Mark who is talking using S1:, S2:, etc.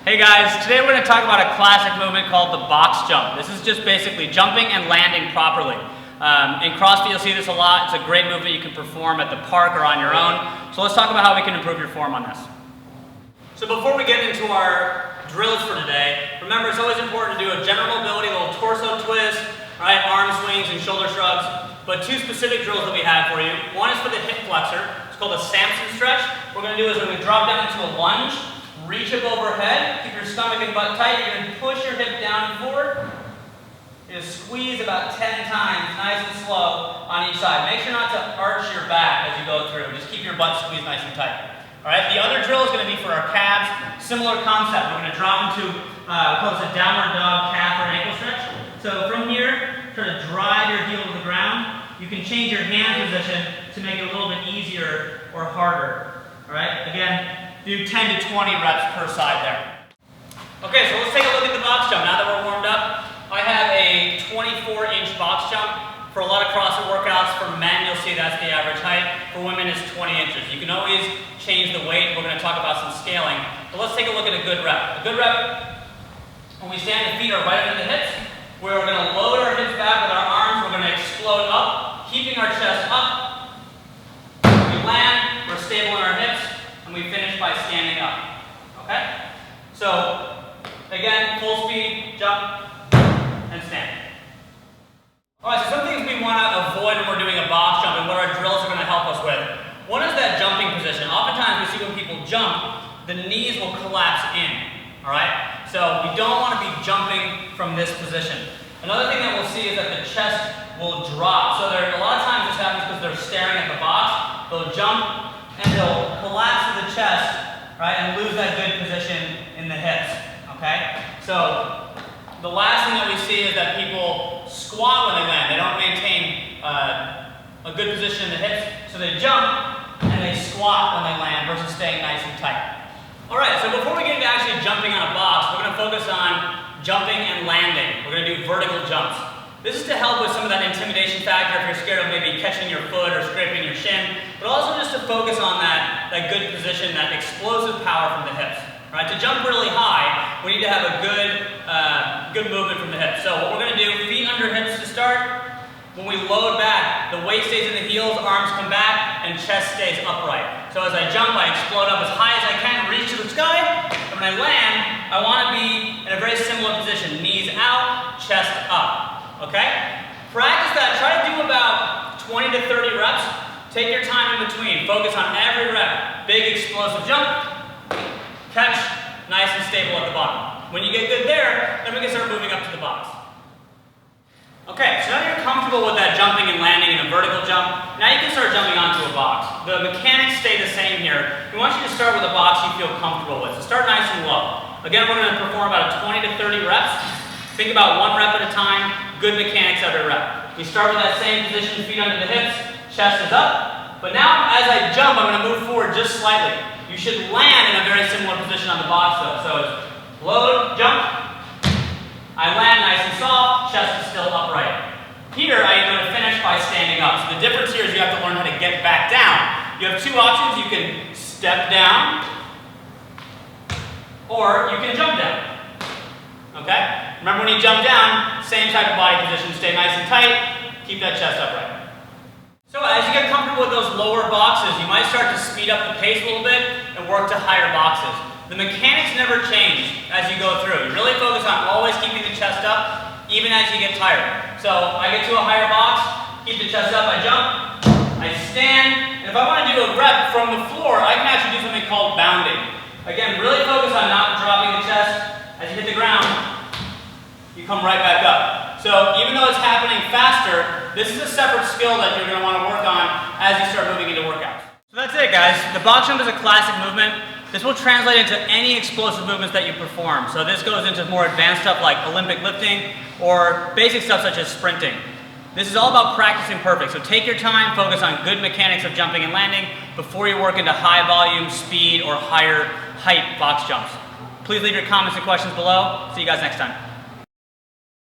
S1: Hey guys, today we're going to talk about a classic movement called the box jump. This is just basically jumping and landing properly. In CrossFit you'll see this a lot. It's a great movement you can perform at the park or on your own. So let's talk about how we can improve your form on this. So before we get into our drills for today, remember it's always important to do a general mobility, a little torso twist, right, arm swings and shoulder shrugs. But two specific drills that we have for you. One is for the hip flexor. It's called a Samson stretch. What we're going to do is we're going to drop down into a lunge. Reach up overhead, keep your stomach and butt tight. You're going to push your hip down and forward. You're going to squeeze about 10 times, nice and slow on each side. Make sure not to arch your back as you go through. Just keep your butt squeezed nice and tight. All right, the other drill is going to be for our calves. Similar concept. We're going to drop into, we call this a downward dog calf or ankle stretch. So from here, try to drive your heel to the ground. You can change your hand position to make it a little bit easier or harder. All right, again, do 10 to 20 reps per side there. Okay, so let's take a look at the box jump. Now that we're warmed up, I have a 24-inch box jump. For a lot of CrossFit workouts, for men, you'll see that's the average height. For women, it's 20 inches. You can always change the weight. We're going to talk about some scaling. But let's take a look at a good rep. A good rep, when we stand, the feet are right under the hips. We're going to load our hips back with our arms. We're going to explode up, keeping our chest up. When we land, we're stable in our hips. And we finish by standing up, okay? So, again, full speed, jump, and stand. All right, so some things we want to avoid when we're doing a box jump and what our drills are going to help us with. One is that jumping position. Oftentimes we see when people jump, the knees will collapse in, all right? So we don't want to be jumping from this position. Another thing that we'll see is that the chest will drop. So a lot of times this happens because they're staring at the box. They'll jump, and they'll collapse to the chest, right, and lose that good position in the hips, okay? So the last thing that we see is that people squat when they land. They don't maintain a good position in the hips, so they jump and they squat when they land versus staying nice and tight. All right, so before we get into actually jumping on a box, we're going to focus on jumping and landing. We're going to do vertical jumps. This is to help with some of that intimidation factor if you're scared of maybe catching your foot or scraping your shin, but also just to focus on that good position, that explosive power from the hips. Right? To jump really high, we need to have a good movement from the hips. So what we're going to do, feet under hips to start. When we load back, the weight stays in the heels, arms come back, and chest stays upright. So as I jump, I explode up as high as I can, reach to the sky, and when I land, I want to be in a very similar position. Knees out, chest up. Okay? Practice that. Try to do about 20 to 30 reps. Take your time in between. Focus on every rep. Big explosive jump. Catch. Nice and stable at the bottom. When you get good there, then we can start moving up to the box. Okay, so now you're comfortable with that jumping and landing in a vertical jump. Now you can start jumping onto a box. The mechanics stay the same here. We want you to start with a box you feel comfortable with. So start nice and low. Again, we're going to perform about 20 to 30 reps. Think about one rep at a time. Good mechanics every rep. We start with that same position, feet under the hips, chest is up. But now, as I jump, I'm going to move forward just slightly. You should land in a very similar position on the box though. So it's load, jump. I land nice and soft, chest is still upright. Here, I'm going to finish by standing up. So the difference here is you have to learn how to get back down. You have two options. You can step down, or you can jump down. Okay? Remember when you jump down, same type of body position, stay nice and tight, keep that chest upright. So as you get comfortable with those lower boxes, you might start to speed up the pace a little bit and work to higher boxes. The mechanics never change as you go through. You really focus on always keeping the chest up, even as you get tired. So I get to a higher box, keep the chest up, I jump, I stand, and if I want to do a rep from the floor, I can actually do something called bounding. Again, really focus on not dropping the chest. As you hit the ground, you come right back up. So even though it's happening faster, this is a separate skill that you're going to want to work on as you start moving into workouts. So that's it, guys. The box jump is a classic movement. This will translate into any explosive movements that you perform. So this goes into more advanced stuff like Olympic lifting or basic stuff such as sprinting. This is all about practicing perfect. So take your time, focus on good mechanics of jumping and landing before you work into high volume, speed, or higher height box jumps. Please leave your comments and questions below. See you guys next time.